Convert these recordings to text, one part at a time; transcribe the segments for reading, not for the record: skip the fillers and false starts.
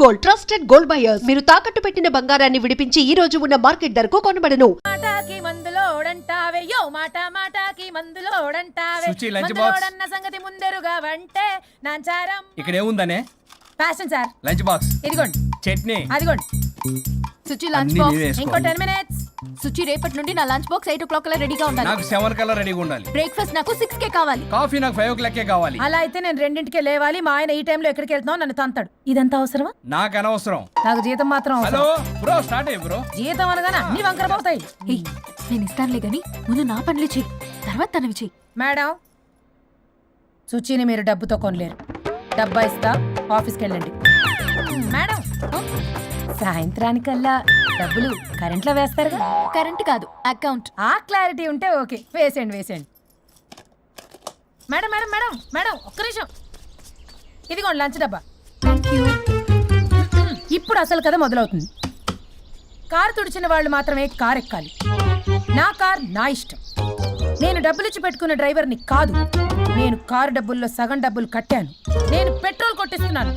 Gold trusted gold buyers. మీరు తాకట్టు పెట్టిన బంగారాన్ని విడిపించి ఈ రోజు ఉన్న మార్కెట్ ధరకు కొనబడను. మాటాకి మందులోడంటావే యో మాటాకి మందులోడంటావే మందులోడన్న సంగతి ముందెరుగా వంటే నాంచారం. ఇక్కడ ఏముందనే? Fashion sir. లంచ్ బాక్స్ ఇదిగోండి. చట్నీ అదిగోండి. సుచి లంచ్ బాక్స్ ఇంకో 10 minutes. సుచి రేపటి నుండి నా లంచ్ బాక్స్ 8 o'clock రెడీగా ఉండాలి. నాకు 7 కల్లా రెడీగా ఉండాలి. బ్రేక్ఫాస్ట్ నాకు 6 కావాలి. కాఫీ నాకు 5 o'clock కావాలి. అలా అయితే నేను 2కే లేవాలి. మా ఆయన ఈ టైంలో ఎక్కడికి వెళ్తున్నావు నన్ను తంతాడు. ఇదంతా అవసరమా? నాకు అనవసరం. నాకు జీతం మాత్రం హలో అవసరం. బ్రో, స్టార్ట్ అయ్యి బ్రో. జీతం అనగానే అన్ని వంకర పోతాయి. ఏయ్, నేను ఇస్తానులే గాని ముందు నా పనులు చెయ్యి, తర్వాత తనవి చెయ్యి. మేడం, సుచిని మీరు డబ్బుతో కొనలేరు. డబ్బా ఇస్తా, ఆఫీస్కి వెళ్ళండి. మేడం, సాయంత్రానికల్లా డబ్బులు కరెంట్లో వేస్తారుగా? కరెంట్ కాదు, అకౌంట్. ఆ క్లారిటీ ఉంటే ఓకే. వేసేయండి. మేడం మేడం మేడం మేడం ఒక్క నిమిషం. ఇదిగోండి లంచ్ డబ్బా. థాంక్యూ. ఇప్పుడు అసలు కథ మొదలవుతుంది. కారు తుడిచిన వాళ్ళు మాత్రమే కారు ఎక్కాలి. నా కార్ నా ఇష్టం. నేను డబ్బులిచ్చి పెట్టుకున్న డ్రైవర్ని కాదు. నేను కారు డబ్బుల్లో సగం డబ్బులు కట్టాను. నేను పెట్రోల్ కొట్టిస్తున్నాను.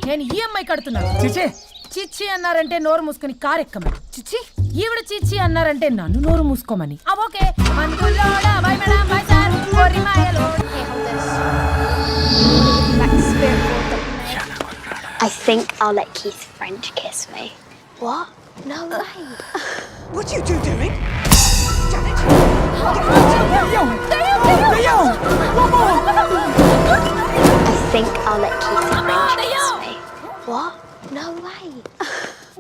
నేను ఈఎంఐ కడుతున్నాను. చిచే చిచ్చి అన్నారంటే నోరు మూసుకుని కారు ఎక్కమని. చిచ్చి, ఈవిడ చిచ్చి అన్నారంటే నన్ను నోరు మూసుకోమని. ఓకే. మందులోడా బై మేడం బై సార్ కోరి మాయలో. I think I'll let Keith's friend kiss me. What? No way. What are you two doing? Janet! I think I'll let Keith's friend kiss me. What? No way.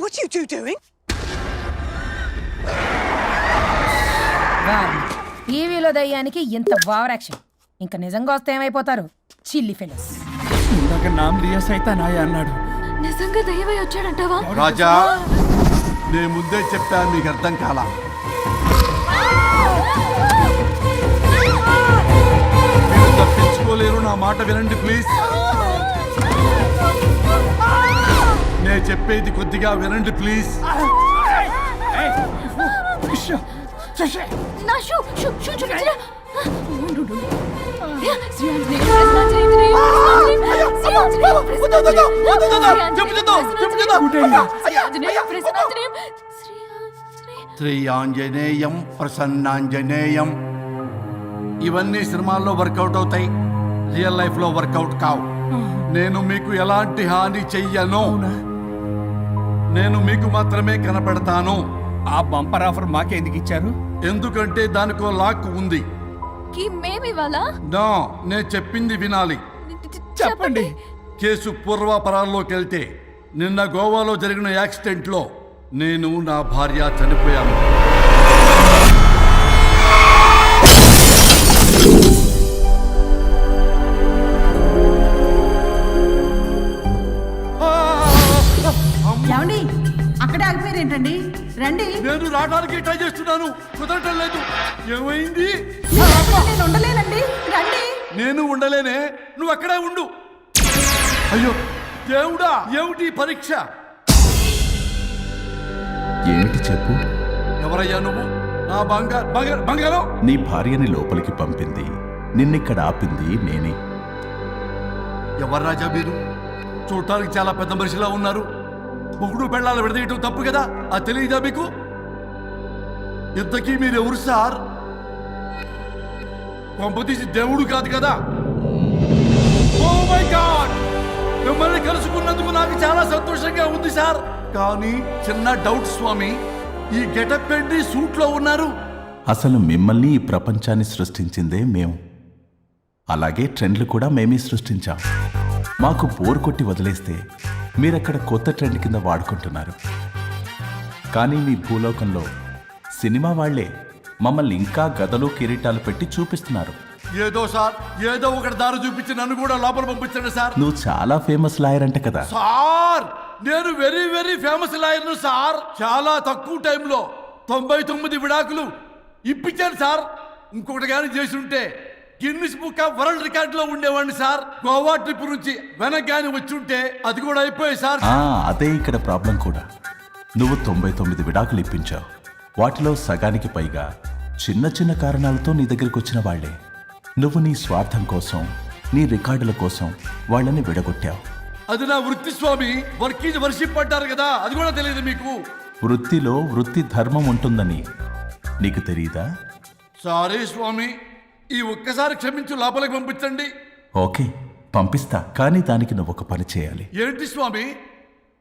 What are you two doing? టీవీలో దయ్యానికి ఇంత over action. ఇంకా నిజంగా వస్తే ఏమైపోతారు? చిల్లి fellows. ఇందాక నామ్ లియా సైతానాయ అన్నాడు. నిజంగా దయ్యమై వచ్చాడంటావా? రాజా, నేను ముందే చెప్పాను, మీకు అర్థం కాలా. మీరు తప్పించుకోలేరు, నా మాట వినండి ప్లీజ్. నేను చెప్పేది కొద్దిగా వినండి ప్లీజ్. నా షూ చూపించరా. శ్రీ ఆంజనేయం ప్రసన్నాంజనేయం. ఇవన్నీ సినిమాల్లో వర్కౌట్ అవుతాయి, రియల్ లైఫ్ లో వర్కౌట్ కావు. నేను మీకు ఎలాంటి హాని చెయ్యను. నేను మీకు మాత్రమే కనపడతాను. ఆ బంపర్ ఆఫర్ మాకే ఎందుకు ఇచ్చారు? ఎందుకంటే దానికో లాక్ ఉంది. మేమివాలా? నో, నేను చెప్పింది వినాలి. చెప్పండి. కేసు పూర్వాపరాల్లోకి వెళ్తే నిన్న గోవాలో జరిగిన యాక్సిడెంట్లో నేను నా భార్య చనిపోయాను. ఏమండి, అక్కడే ఆగిపోయారు ఏంటండి? రండి. నేను రావడానికి ట్రై చేస్తున్నాను, కుదరటం లేదు. ఏమైంది? నేను ఉండలేనండి. రండి. నేను ఉండలేనే, నువ్వు అక్కడే ఉండు. అయ్యో దేవుడా, ఏమిటి పరీక్ష? ఏమిటి చెప్పు? ఎవరయ్యా నువ్వు? నా బంగారం. నీ భార్యని లోపలికి పంపింది, నిన్నిక్కడ ఆపింది నేనే. ఎవరు రాజా మీరు? చూడటానికి చాలా పెద్ద మనిషిలా ఉన్నారు. మొగుడు పెళ్ళాలు విడదీయటం తప్పు కదా, అది తెలియదా మీకు? ఇంతకీ మీరు ఎవరు సార్? కొంపతీసి దేవుడు కాదు కదా? ఓ మై గాడ్, మిమ్మల్ని కలుసుకున్నందుకు నాకు చాలా సంతోషంగా ఉంది సార్. కానీ చిన్న డౌట్ స్వామి, ఈ గెటప్ ఏంటి సూట్ లో ఉన్నారు? అసలు మిమ్మల్ని ఈ ప్రపంచాన్ని సృష్టించిందే మేము. అలాగే ట్రెండ్లు కూడా మేమే సృష్టించాం. మాకు బోర్ కొట్టి వదిలేస్తే మీరక్కడ కొత్త ట్రెండ్ కింద వాడుకుంటున్నారు. కానీ మీ భూలోకంలో సినిమా వాళ్లే మమ్మల్ని ఇంకా గదలు కిరీటాలు పెట్టి చూపిస్తున్నారు. ఏదో సార్, ఏదో ఒకటి దారి చూపించి నన్ను కూడా లోపల పంపించండి సార్. నువ్వు చాలా ఫేమస్ లాయర్ అంట కదా సార్? నేను వెరీ ఫేమస్ లాయర్ను సార్. చాలా తక్కువ టైంలో 99 విడాకులు ఇప్పించాను సార్. ఇంకొకటి కానీ చేసి ఉంటే Guinness book of world record లో ఉండేవాడిని సార్. గోవా ట్రిప్ నుంచి వెనక్ గాని వచ్చి ఉంటే అది కూడా అయిపోయాయి సార్. అదే ఇక్కడ ప్రాబ్లం కూడా. నువ్వు 99 విడాకులు ఇప్పించావు. వాటిలో సగానికి పైగా చిన్న కారణాలతో నీ దగ్గరికి వచ్చిన వాళ్లే. నువ్వు నీ స్వార్థం కోసం, నీ రికార్డుల కోసం వాళ్ళని విడగొట్టావు. అది నా వృత్తి స్వామి. వర్క్ ఈజ్ వర్షిప్ అంటారు కదా, అది కూడా తెలియదు మీకు? వృత్తిలో వృత్తి ధర్మం ఉంటుందని నీకు తెలియదా? సారీ స్వామి, ఈ ఒక్కసారి క్షమించు, లోపలికి పంపించండి. ఓకే, పంపిస్తా. కానీ దానికి నువ్వు ఒక పని చేయాలి. ఏంటి స్వామి?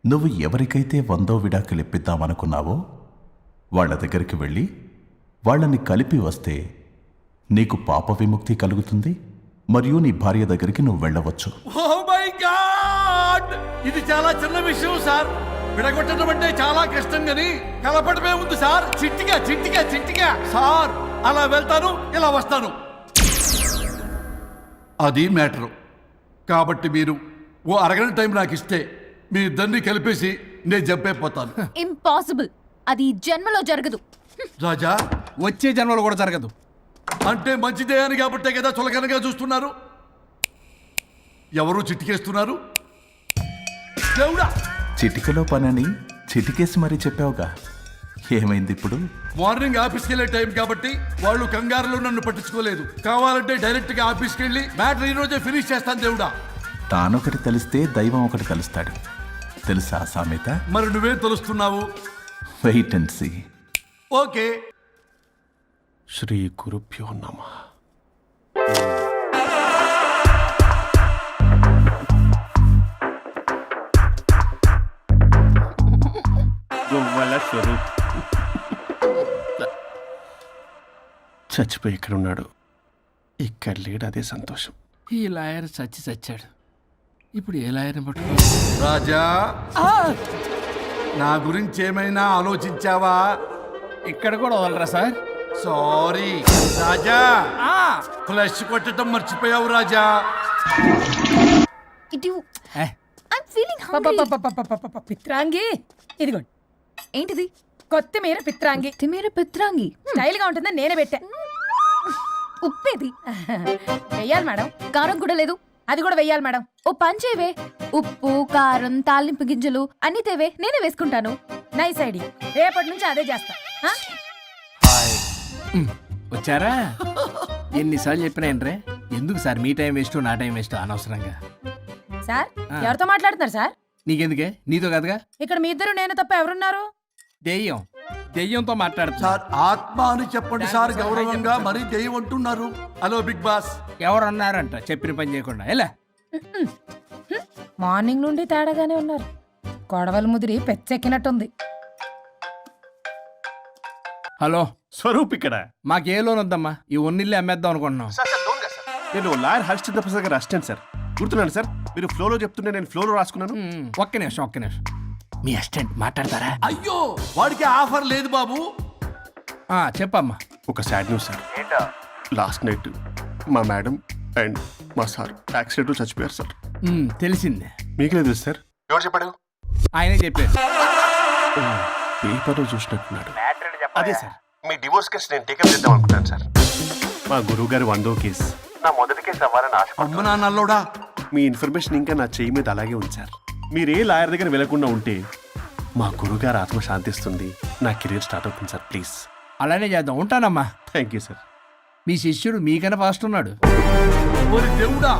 నువ్వు ఎవరికైతే 100వ విడాకులు ఇప్పిద్దామనుకున్నావో వాళ్ళ దగ్గరికి వెళ్ళి వాళ్ళని కలిపి వస్తే నీకు పాప విముక్తి కలుగుతుంది, మరియు నీ భార్య దగ్గరికి నువ్వు వెళ్ళవచ్చు. ఓ మై గాడ్, ఇది చాలా చిన్న విషయం సార్. విడగొట్టడం అంటే చాలా కష్టం గని కలపడమే ఉంది సార్. చిట్టిగా చిట్టిగా చిట్టిగా సార్. అలా వెళ్తాను, ఇలా వస్తాను, అది మ్యాటరు. కాబట్టి మీరు ఓ అరగంట టైం నాకు ఇస్తే మీ ఇద్దరిని కలిపేసి నేను జంపైపోతాను. ఇంపాసిబుల్. అది ఈ జన్మలో జరగదు. రాజా, వచ్చే జన్మలో కూడా జరగదు. అంటే మంచిదే అని కాబట్టే కదా చులకనగా చూస్తున్నారు. ఎవరు చిట్టికేస్తున్నారు? దేవుడా, చిటికలో పనని చిటికేసి మరీ చెప్పావుగా, ఏమైంది ఇప్పుడు? మార్నింగ్ ఆఫీస్కి వెళ్ళే టైం కాబట్టి వాళ్ళు కంగారులో నన్ను పట్టించుకోలేదు. కావాలంటే డైరెక్ట్ గా ఆఫీస్కి వెళ్ళి మ్యాటర్ ఈ రోజే ఫినిష్ చేస్తాను. దేవుడా, తానొకటి తెలిస్తే దైవం ఒకటి కలుస్తాడు, తెలుసా సామెత? మరి నువ్వేం తెలుస్తున్నావు? Wait and see. ఓకే. శ్రీ గురుభ్యో నమః. గొవ్వల స్వరూప్ చచ్చిపోయి ఇక్కడ ఉన్నాడు, ఇక్కడ లేడు, అదే సంతోషం. ఈ లాయర్ చచ్చాడు. ఇప్పుడు ఏ లాయర్ని పట్టుకో? రాజా, నా గురించి ఏమైనా ఆలోచించావా? ఇక్కడ కూడా వదలరా సార్? సారీ రాజా, ఫ్లష్ కొట్టడం మర్చిపోయావు రాజా. ఇటు ఏ, ఐమ్ ఫీలింగ్ హంగ్రీ. పిత్రాంగి, ఇదిగోండి. ఏంటిది? కొత్తిమీర పిత్రాంగి. తిమేర పిత్రాంగి. స్టైల్ గా ఉంటుందని నేనే పెట్టా. ఉప్పేది? వెయ్యాలి మేడం. కారం కూడా లేదు. అది కూడా వెయ్యాలి మేడం. ఓ పంచేవే. ఉప్పు, కారం, తాలింపు గింజలు అన్ని తేవే, నేనే వేసుకుంటాను. Nice idea. రేపటి నుంచి అదే చేస్తా. ఆ? వచ్చారా? ఎన్నిసార్లు చెప్పినా ఏంట్రే? ఎందుకు సార్ మీ టైం వేస్ట్, నా టైం వేస్ట్ అనవసరంగా? సార్, ఎవరితో మాట్లాడుతున్నారు సార్? నీకెందుకే? నీతో కదగా. ఇక్కడ మీ ఇద్దరు నేను తప్ప ఎవరున్నారు? దెయ్యంతో మాట్లాడుతా. సార్, ఆత్మ అని చెప్పండి సార్, గౌరవంగా. మరీ దెయ్యం అంటున్నారు. Hello Bigg Boss. ఎవరు అన్నారంట చెప్పిన పని చేయకుండా? ఎలా? మార్నింగ్ నుండి తేడాగానే ఉన్నారు. కొడవల ముదిరి పెచ్చెక్కినట్టుంది. హలో, స్వరూప్ ఇక్కడ. మాకే లోన్ వద్దమ్మా, ఈ ఒన్నిల్లు అమ్మేద్దాం అనుకుంటున్నాం. నేను లాయర్ హరిశ్చంద్ర ప్రసాద్ గారు అసిస్టెంట్ సార్. గుర్తున్నాను సార్, మీరు ఫ్లోలో చెప్తుంటే నేను ఫ్లోలో రాసుకున్నాను. ఒక్క నిమిషం. మీ అసిస్టెంట్ మాట్లాడతారా? అయ్యో, వాడికి ఆఫర్ లేదు బాబు. చెప్పమ్మా. ఒక sad news sir. Last night మా మేడం అండ్ మా సార్ యాక్సిడెంట్ చచ్చిపోయారు సార్. తెలిసిందే. మీకే తెలుసు సార్. ఎవరు చెప్పాడు? ఆయనే చెప్పారు. పేపర్లో చూసినట్టున్నాడు. అదే సార్, మీ డివోర్స్ కేసు నేను టేకప్ చేద్దాం అనుకుంటాను సార్. మా గురువు గారి 100వ కేసు నా మొదటి కేసు అవ్వాలని ఆశ. అమ్మ నాన్నల్లోడా, మీ ఇన్ఫర్మేషన్ ఇంకా నా చెయ్యి మీద అలాగే ఉంది సార్. మీరే లాయర్ దగ్గర వెళ్లకుండా ఉంటే మా గురువుగారు ఆత్మ శాంతిస్తుంది, నా కెరీర్ స్టార్ట్ అవుతుంది సార్. ప్లీజ్ అలానే చేద్దాం. ఉంటానమ్మా. Thank you sir. మీ శిష్యుడు మీకన్నా ఫాస్ట్ ఉన్నాడు. ఓరి దేవుడా,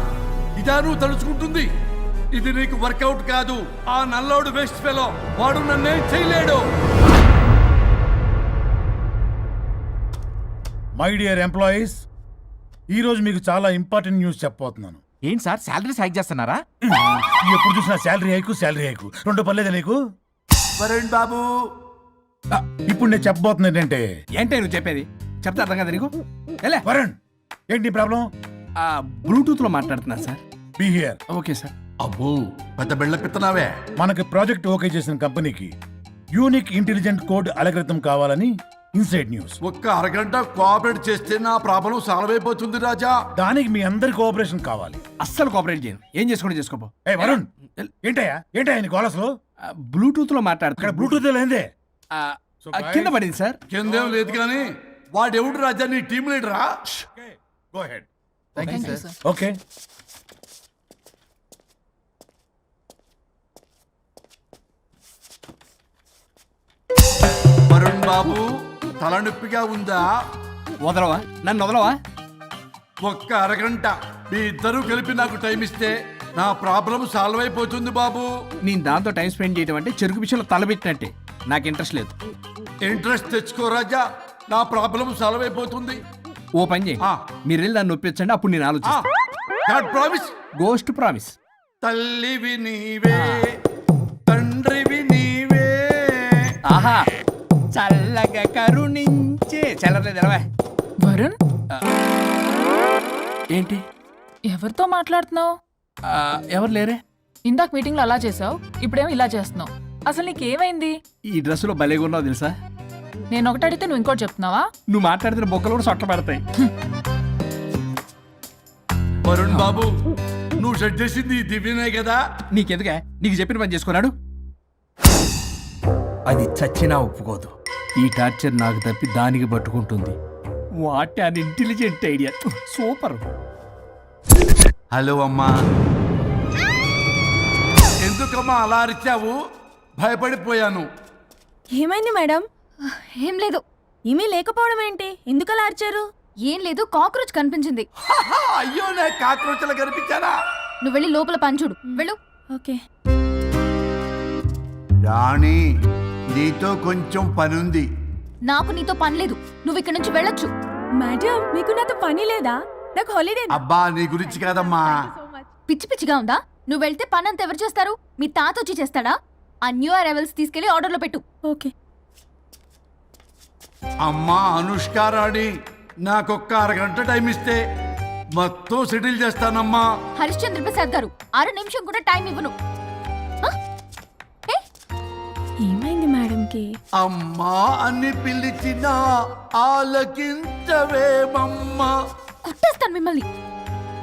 ఇదా నువ్వు తలుచుకుంటుంది? ఇది నీకు వర్కౌట్ కాదు. ఆ నల్లోడు వేస్ట్ ఫెలో, వాడు నన్నేం చేయలేడు. మై డియర్ ఎంప్లాయీస్, ఈరోజు మీకు చాలా ఇంపార్టెంట్ న్యూస్ చెప్పబోతున్నాను. ఏంటి సార్, శాలరీస్ హైక్ చేస్తున్నారా? ఎప్పుడు చూసినా శాలరీ హైకు రెండు పర్లేదా నీకు? వరుణ్ బాబు, ఇప్పుడు నేను చెప్పబోతున్నా ఏంటంటే, ఏంటే నువ్వు చెప్పేది? చెప్తే అర్థం కదా నీకు? ఎలా? వరుణ్, ఏంటి ప్రాబ్లం? బ్లూటూత్ లో మాట్లాడుతున్నా sir. Be here. Okay sir. అబ్బో, పెద్ద బిళ్ళ పిత్తనావే. మనకి ప్రాజెక్ట్ ఓకే చేసిన కంపెనీకి యూనిక్ ఇంటెలిజెంట్ కోడ్ అలకృతం కావాలని ఇన్సైడ్ న్యూస్. ఒక్క అరగంట కోఆపరేట్ చేస్తే నా ప్రాబ్లం సాల్వ్ అయిపోతుంది రాజా. దానికి మీ అందరి కోఆపరేషన్ కావాలి. అస్సలు కోఆపరేట్ చేయను. ఏం చేసుకోండి చేసుకోపో. ఏ వరుణ్, ఏంటయ్యా నీకు అసలు? బ్లూటూత్ లో ఇక్కడ మాట్లాడుతున్నా. బ్లూటూత్ లేదే. కింద పడింది సార్. కిందేం లేదు కానీ వాడెవడు రాజా, నీ టీం లీడరా? Go ahead. Sir. Okay. Varun babu, తలనొప్పిగా ఉందా? వదలవా? నన్ను వదలవా? ఒక్క అరగంట మీ ఇద్దరూ కలిపి నాకు టైం ఇస్తే నా ప్రాబ్లం సాల్వ్ అయిపోతుంది బాబు. నేను దాంతో టైం స్పెండ్ చేయడం అంటే చెరుకు విషయంలో తలబెట్టినట్టే. నాకు ఇంట్రెస్ట్ లేదు. ఇంట్రెస్ట్ తెచ్చుకో రాజా, నా ప్రాబ్లం సాల్వ్ అయిపోతుంది. ఓ పని చేయి, ఆ. మీరు వెళ్ళి నన్ను ఒప్పించండి, అప్పుడు నేను ఆలోచిస్తాను. God promise. Ghost promise. తల్లివి నీవే, తండ్రివి నీవే. ఆహా, చల్లగా కరుణించే చల్లలేదు ఎలవా. వరుణ్, ఏంటి? ఎవరితో మాట్లాడుతున్నావు? ఎవరు లేరే? ఇందాక మీటింగ్లో అలా చేసావు, ఇప్పుడేమో ఇలా చేస్తున్నావు. అసలు నీకేమైంది? ఈ డ్రెస్సులో భలేగా ఉన్నావు తెలుసా? నేను ఒకటి అడిగితే నువ్వు ఇంకోటి చెప్తున్నావా? నువ్వు మాట్లాడితే బొక్కలు కూడా సొట్ట పడతాయి. వరుణ్ బాబు, నువ్వు సెట్ చేసింది ఈ దివ్యనే కదా. నీకెందుకే? నీకు చెప్పిన పని చేసుకున్నాడు. అది చచ్చినా ఒప్పుకోదు. ఈ టార్చర్ నాకు తప్పి దానికి పట్టుకుంటుంది. What an intelligent idea. Super. Hello అమ్మా. ఎందుకమ్మా అలా అరిచావు? భయపడిపోయాను. ఏమైంది మేడం? ఏం లేదు. ఏమీ లేకపోవడం ఏంటి? ఎందుకలా అరిచారు? ఏం లేదు, కాక్రోచ్ కనిపించింది. అయ్యో, నేను కాక్రోచ్లు కనిపించానా? నువ్వు వెళ్ళి లోపల పని చూడు. వెళ్ళు. ఓకే. రాణి, నీతో కొంచెం పనుంది. నాకు నీతో పని లేదు. నువ్వు ఇక్కడ నుంచి వెళ్ళొచ్చు. మేడం, మీకు నాతో పని లేదా? నాకు హాలిడే. అబ్బా, నీ గురించి కాదమ్మా. పిచ్చి పిచ్చిగా ఉందా? నువ్వు వెళ్తే పని అంతా ఎవరు చేస్తారు? మీ తాత వచ్చి చేస్తాడా? ఆ న్యూ అరైవల్స్ తీసుకెళ్లి ఆర్డర్లో పెట్టు. ఓకే. అమ్మా అనుష్క రాణి, నాకొక్క అరగంట టైం ఇస్తే మొత్తం సెటిల్ చేస్తానమ్మా. హరిశ్చంద్ర ప్రసాద్ గారు, 6 నిమిషం కూడా టైం ఇవ్వను. ఏమైంది మేడంకి? అమ్మా అని పిలిచిన ఆలకించవేమమ్మా. కొట్టేస్తాను మిమ్మల్ని.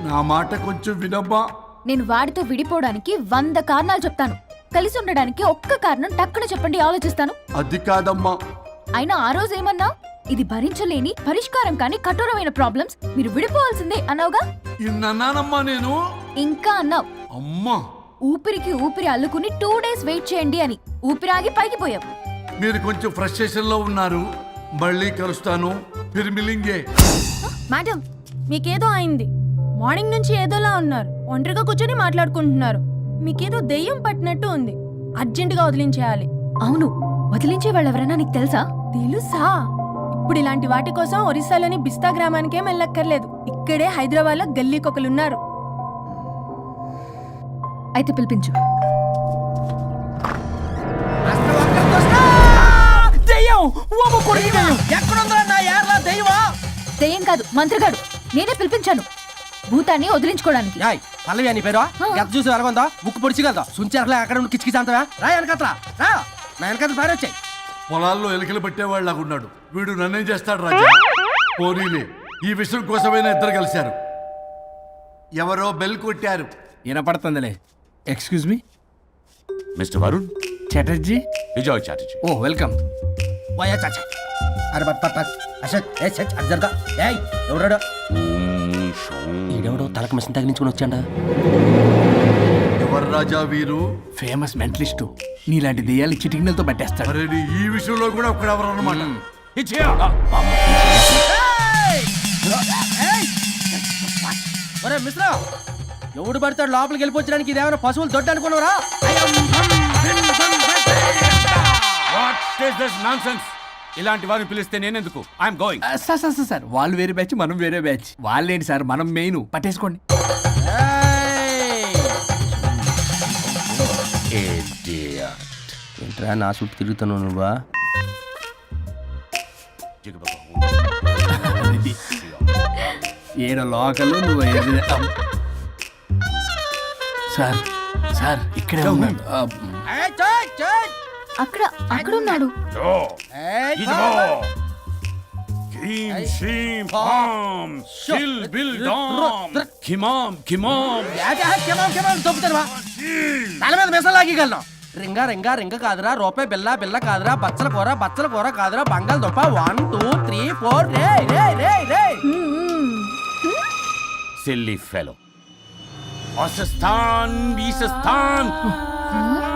నా మాట కొంచెం వినమ్మా. నేను వాడితో విడిపోవడానికి 100 కారణాలు చెప్తాను. కలిసి ఉండడానికి ఒక్క కారణం టక్కున చెప్పండి, ఆలోచిస్తాను. అది కాదమ్మా. అయినా ఆ రోజు ఏమన్నా? ఇది భరించలేని పరిష్కారం కాని కఠోరమైన ప్రాబ్లమ్స్, మీరు విడిపోవాల్సిందే అన్నావుగా. ఇన్నానమ్మా నేను. ఇంకా అన్నావు. అమ్మా, ఊపిరికి ఊపిరి అల్లుకుని 2 days వెయిట్ చేయండి అని. ఊపిరాగి పైకి పోయావు. మీరు కొంచెం ఫ్రస్ట్రేషన్ లో ఉన్నారు. మళ్ళీ కలుస్తాను. ఫిర్మిలింగే. మేడం, మీకేదో అయింది. మార్నింగ్ నుంచి ఏదోలా ఉన్నారు. ఒంటరిగా కూర్చొని మాట్లాడుకుంటున్నారు. మీకేదో దెయ్యం పట్టినట్టు ఉంది. అర్జెంటుగా వదిలించేయాలి. అవును, వదిలించే వాళ్ళు ఎవరైనా నీకు తెలుసా? తెలుసా? ఇప్పుడు ఇలాంటి వాటి కోసం ఒరిస్సాలోని బిస్తా గ్రామానికేం వెళ్ళక్కర్లేదు. ఇక్కడే హైదరాబాద్ లో గల్లీకొకలున్నారు. అయితే పిలిపించు. దెయ్యం కాదు, మంత్రిగాడు. నేనే పిలిపించాను భూతాన్ని వదిలించుకోవడానికి. పల్లవి అని పేరు గత చూసి వెలగొందా ముక్కు పొడిచిగలదా సుంచరలే అక్కడ ఉండి కిచకిచ అంతవా రా వెనకట్రా రా నా వెనకట్ల పారి వచ్చాయి. పొలాల్లో ఎలుకలు పట్టేవాళ్ళకున్నాడు వీడు. నన్నేం చేస్తాడు రాజా? పోనీలే, ఈ విషయం కోసమైనా ఇద్దరు కలిశారు. ఎవరో బెల్ కొట్టారు. వినపడుతుందిలే. Excuse me, mister Varun Chatterjee. Vijay Chatterjee. Oh welcome. వాయా చాచా. అరే బట్ పట్ పట్ అశోక్ ఏ సెట్ అర్జర్గా. ఏయ్ ఎవరాడు? ఈడెవడో తలకు మిషన్ తగిలించుకుని వచ్చాడా? ఎవరు రాజా వీరు? Famous mentalist. నీలాంటి దెయ్యాలు చిటికినలతో పట్టేస్తాడు. అరే, ఈ విషయంలో కూడా ఒకడెవరు అన్నమాట. ఒరే మిశ్రా, ఎవడు పడతాడు లోపలికి వెళ్ళిపోవడానికి? ఇదేమైనా పశువులు దొడ్డు అనుకున్నారా? ఇలాంటి వారిని పిలిస్తే నేనెందుకు? I'm going. సార్ వాళ్ళు వేరే బ్యాచ్, మనం వేరే బ్యాచ్. వాళ్ళేంటి సార్, మనం మెయిన్. పట్టేసుకోండి. ఏంట్రా నా చుట్టూ తిరుగుతున్నావు నువ్వా? ఏడ లోకలు నువ్వు సార్ సార్ ఇక్కడే ఉన్నాడు. అక్కడ అక్కడున్నాడు. తల మీద మెసలు లాగగలను. రింగా రింగా రింగ కాదురా, రూపాయి బిల్ల బిల్ల కాదురా, బచ్చల కూర కాదురా, బంగాళదుంప 1 2 3 4 రే రే రే రే. Silly fellow. అసస్థాన్ వీసస్థాన్.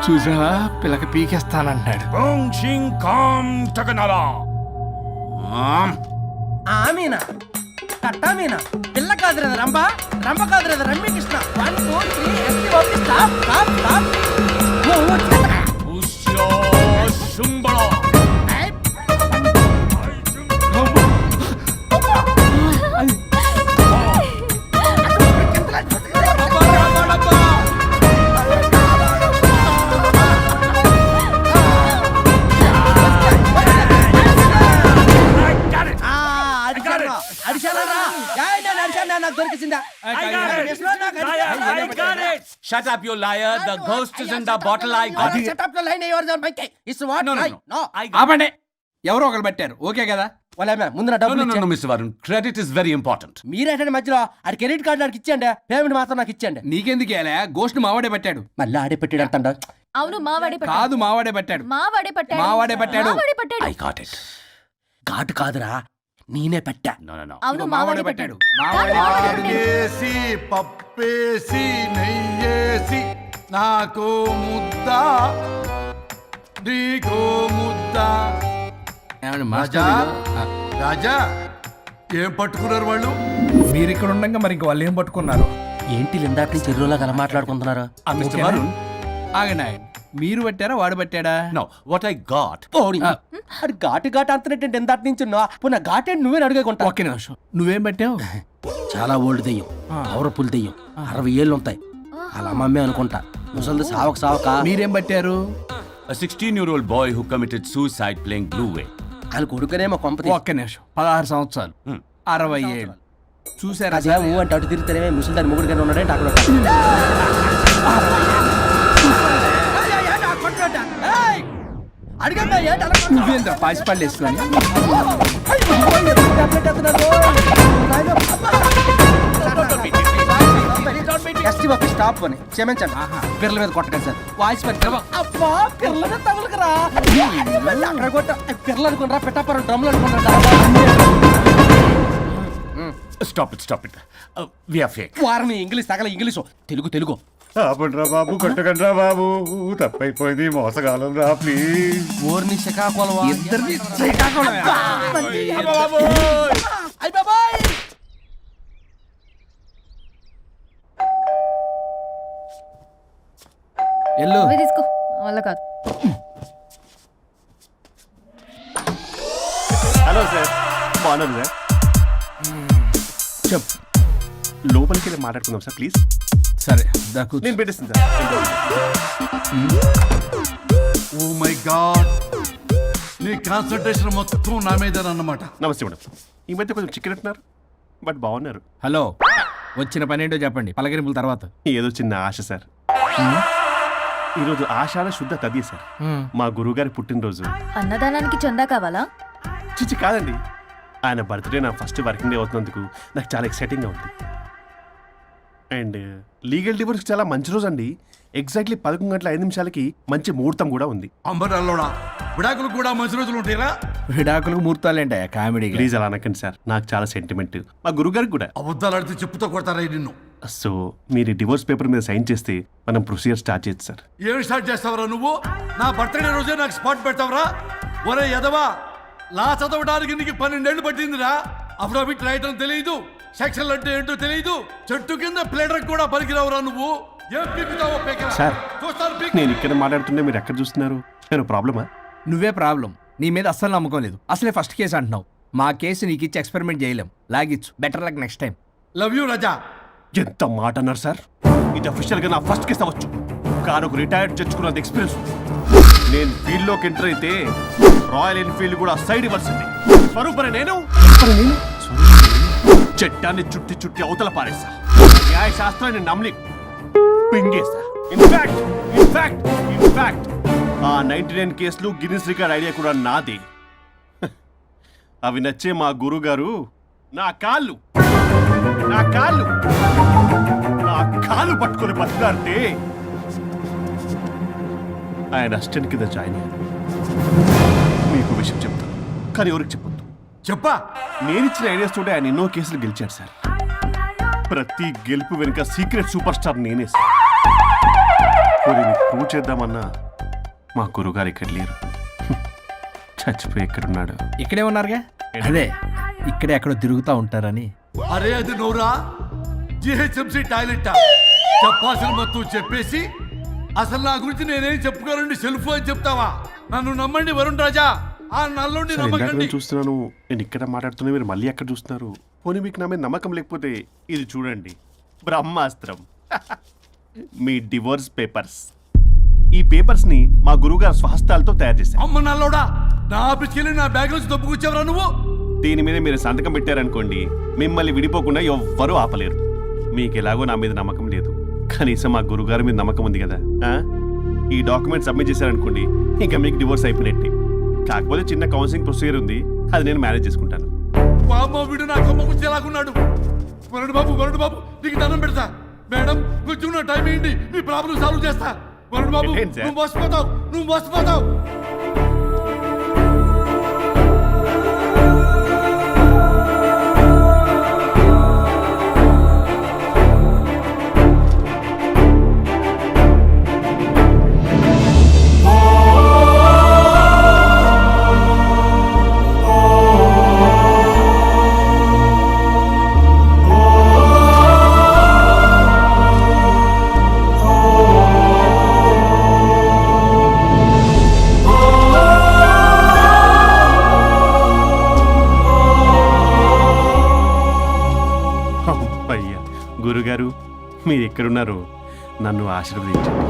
చూసావా, పిల్లకి పీకేస్తానంటాడు. ఆమీనా కట్టా మీనా పిల్ల కాదురా రంభ రంభ కాదురా రమ్యకృష్ణ 1 2 3 ఎస్టీ ఓకే స్టాప్ స్టాప్ స్టాప్ నాకు దొరికిందా Shut up, you liar. The ghost is in the bottle. I got it. Setup లో లైన్ ఎవరు మైకే ఇట్స్ వాట్ నో ఆపండి. ఎవరో ఒకరు పెట్టారు. ఓకే కదా? వాళ్ళ ముందు నా డబ్బులు ఇచ్చేయండి. Mister Varun credit is very important. మీరేటండి మధ్యలో ఆడి క్రెడిట్ కార్డు నాకు ఇచ్చేయండి పేమెంట్ మాత్రం నాకు ఇచ్చేయండి నీకెందుకు ఇలా? గోస్ట్ మావాడే పెట్టాడు. మళ్ళీ ఆడే పెట్టాడు అంటండ అవును మావాడే కాదు, మావాడే పెట్టాడు. మావాడే పట్టాడు మావాడే పట్టాడు. మావాడే పట్టాడు ఐ గాట్ ఇట్. ఘాటు కాదురా నేనే పెట్టా అవును మావాడే పట్టాడు అడిగేసి పప్పేసి నెయ్యేసి నాకు ముద్ద నీకో ముద్ద. రాజా రాజా ఏం పట్టుకున్నారు వాళ్ళు? మీరు ఇక్కడ ఉండగా మరి ఇంక వాళ్ళు ఏం పట్టుకున్నారు? ఏంటి లిందాటి చెరువులో కల మాట్లాడుకుంటున్నారు మిస్టర్ వరుణ్ ఆగనా, మీరు పెట్టారా వాడు పెట్టాడా? Know what I got. అది ఘాటు ఘాటు అంతనేటండి ఎందాటి నుంచి పునః ఘాటండి నువ్వే అడుగుకుంటా ఒక్క నిమిషం, నువ్వేం పెట్టావు? చాలా ఓల్డ్ దెయ్యం పవర్ఫుల్ దెయ్యం 60 ఏళ్ళు ఉంటాయి అలా మమ్మీ అనుకుంటా ముసలిది సావక సావక మీరేం పెట్టారు? A 16-year-old boy who committed suicide playing Blue Whale. వాళ్ళు కొడుకునేమో కొంపతి ఒక్క నిమిషం, 16 సంవత్సరాలు 60 ఏళ్ళు చూసారా? అదే ఊ అంటే అటు తిరిగితేనే ముసలి దాని ముగ్గురు ఉన్నాడంటే అక్కడ నువ్వేంద్ర పాసిపళ్ళు వేసుకొని స్టాప్ అని క్షమించండి పిల్లల మీద కొట్టకండి సార్ వాయిస్ అబ్బా పిల్లల మీద తగులుకురా అక్కడ కొట్ట పిల్లలు అనుకున్నారా పెట్టాపరం డ్రమ్లు అనుకున్నారా Stop it. We are fake. వారిని ఇంగ్లీష్ తగల ఇంగ్లీషు తెలుగు తెలుగు ఆపండ్రా బాబు, కొట్టకండ్రా బాబు, తప్పైపోయింది, మోసగాలం రా ప్లీజ్. ఊరిని శ్రీకాకుళం ఇద్దరిని శ్రీకాకుళమే. ఎల్లు తీసుకో వల్ల కాదు హలో సార్, బాగున్నాను సార్. చెప్పు. లోపలికి వెళ్ళి మాట్లాడుకుందాం సార్ ప్లీజ్. సరే దాకు నేను పెట్టేస్తాను సార్. ఓ మై గాడ్, నీ కాన్సంట్రేషన్ మొత్తం నా మీదనన్నమాట. నమస్తే మేడం. ఈ మధ్య కొంచెం చికెన్ అంటున్నారు బట్ బాగున్నారు. హలో, వచ్చిన పని ఏంటో చెప్పండి, పలకరింపుల తర్వాత. ఏదో చిన్న ఆశ సార్. ఈరోజు ఆషాఢ శుద్ధ తది సార్, మా గురువుగారి పుట్టినరోజు. అన్నదానానికి చందా కావాలా? చిచ్చి కాదండి, ఆయన బర్త్డే నా ఫస్ట్ వర్కింగ్ డే అవుతున్నందుకు నాకు చాలా ఎక్సైటింగ్గా ఉంది. అండ్ లీగల్ డివోర్స్ చాలా మంచి రోజు అండి. ఎగ్జాక్ట్లీ 11:05 మంచి ముహూర్తం కూడా ఉంది. అంబరాల్లోడా విడాకులు కూడా మంచి రోజులు ఉంటాయిరా? విడాకులకు ముహూర్తాలేంటా కామెడీ? ప్లీజ్ అలా అనకండి సార్, నాకు చాలా సెంటిమెంట్, మా గురుగారికి కూడా. అబద్ధాలు ఆడితే చెప్పుతో కొడతారా నిన్ను? సో మీరు డివోర్స్ పేపర్ మీద సైన్ చేస్తే మనం ప్రొసీజర్ స్టార్ట్ చేయొచ్చు సార్. ఏం స్టార్ట్ చేస్తావరా నువ్వు? నా బర్త్డే రోజే నాకు స్పాట్ పెడతావరా? ఒరే ఎదవా, లా చదవడానికి నీకు 12 ఏళ్ళు పట్టిందిరా. అఫిడవిట్ రాయటం తెలియదు, సెక్షన్లు అంటే ఏంటో తెలియదు, చెట్టు కింద ప్లేడర్ కూడా పలికిరావురా నువ్వు. ఏం పీకుతావో పీకరా. సార్, చూస్తాను పీకు. నేను ఇక్కడ మాట్లాడుతుంటే మీరు ఎక్కడ చూస్తున్నారు? నేను ప్రాబ్లమా? నువ్వే ప్రాబ్లం. నీ మీద అస్సలు నమ్మకం లేదు. అసలే ఫస్ట్ కేసు అంటున్నావు. మా కేసు నీకు ఇచ్చి ఎక్స్పెరిమెంట్ చేయలేం. లాగిచ్చు. Better luck next time. Love you రాజా. ఎంత మాట అన్నారు సార్? ఇది అఫీషియల్ గా నా ఫస్ట్ కేసు అవ్వచ్చు, కానీ ఒక రిటైర్డ్ జడ్జ్కున్నది ఎక్స్పీరియన్స్. నేను ఫీల్డ్ లోకి ఎంటర్ అయితే రాయల్ ఎన్ఫీల్డ్ కూడా సైడ్ ఇవ్వాల్సింది. స్వరూపనే నేను చట్టాన్ని చుట్టి అవతల పారేసా. న్యాయ శాస్త్రాన్ని నమ్మి పింగేసా. ఇన్ఫాక్ట్ ఆ 99 కేసులు గిన్నిస్ రికార్డ్ ఐడియా కూడా నాదే. అవి నచ్చే మా గురుగారు నా కాళ్ళు పట్టుకొని బతుకాడితే ఆయన అసిస్టెంట్ కింద జాయిన్ అయ్యాను. మీకు విషయం చెప్తాను, కానీ ఎవరికి చెప్పొద్దు. చెప్పా. నేనిచ్చిన ఐడియాస్ తోటి ఆయన ఎన్నో కేసులు గెలిచాడు సార్. ప్రతి గెలుపు వెనుక సీక్రెట్ సూపర్ స్టార్ నేనే సార్. ప్రూవ్ చేద్దామన్నా మా గురుగారు ఇక్కడ లేరు, చచ్చిపోయి ఎక్కడున్నాడు. ఇక్కడే ఉన్నారుగా. అదే ఇక్కడే ఎక్కడో తిరుగుతూ ఉంటారని. అరే అది నోరా జిహెచ్ఎంసీ టాయిలెట్ చెప్పాల్సిన మొత్తం చెప్పేసి అసలు నా గురించి నేనేం చెప్పుకోనండి సెల్ఫ్ అని చెప్తావా? నన్ను నమ్మండి వరుణ్ రాజా, ఆ నల్లుండి సార్, ఇందాక నమ్మకండి. నేను చూస్తున్నాను, నేను ఇక్కడ మాట్లాడుతున్నా, మీరు మళ్ళీ అక్కడ చూస్తున్నారు. పోనీ మీకు నా మీద నమ్మకం లేకపోతే ఇది చూడండి, బ్రహ్మాస్త్రం. మీ డివోర్స్ పేపర్స్. ఈ పేపర్స్ ని మా గురువుగారు స్వహస్తాలతో తయారు చేశారు. అమ్మ నల్లోడా, నా ఆఫీస్కి వెళ్ళి నా బ్యాగ్ నుంచి దొప్పుకొచ్చావరా నువ్వు? దీని మీద మీరు సంతకం పెట్టారనుకోండి, మిమ్మల్ని విడిపోకుండా ఎవ్వరూ ఆపలేరు. మీకు ఎలాగో నా మీద నమ్మకం లేదు, కనీసం మా గురుగారి మీద నమ్మకం ఉంది కదా. ఈ డాక్యుమెంట్ సబ్మిట్ చేశారనుకోండి, ఇంకా మీకు డివోర్స్ అయిపోయినట్టే. కాకపోతే చిన్న కౌన్సిలింగ్ ప్రొసీజర్ ఉంది, అది నేను మేనేజ్ చేసుకుంటాను. బామ్మ వీడు నా కొమ్మ గురించి ఎలాగున్నాడు? వరుణ్ బాబు నీకు దండం పెడతా. మేడం కొంచెం నా టైం ఏంటి, మీ ప్రాబ్లం సాల్వ్ చేస్తా. వరుణ్ బాబు ఏంటి సార్? నువ్వు మోసపోతావు. అయ్యా గురుగారు, మీరు ఎక్కడున్నారో నన్ను ఆశీర్వదించండి.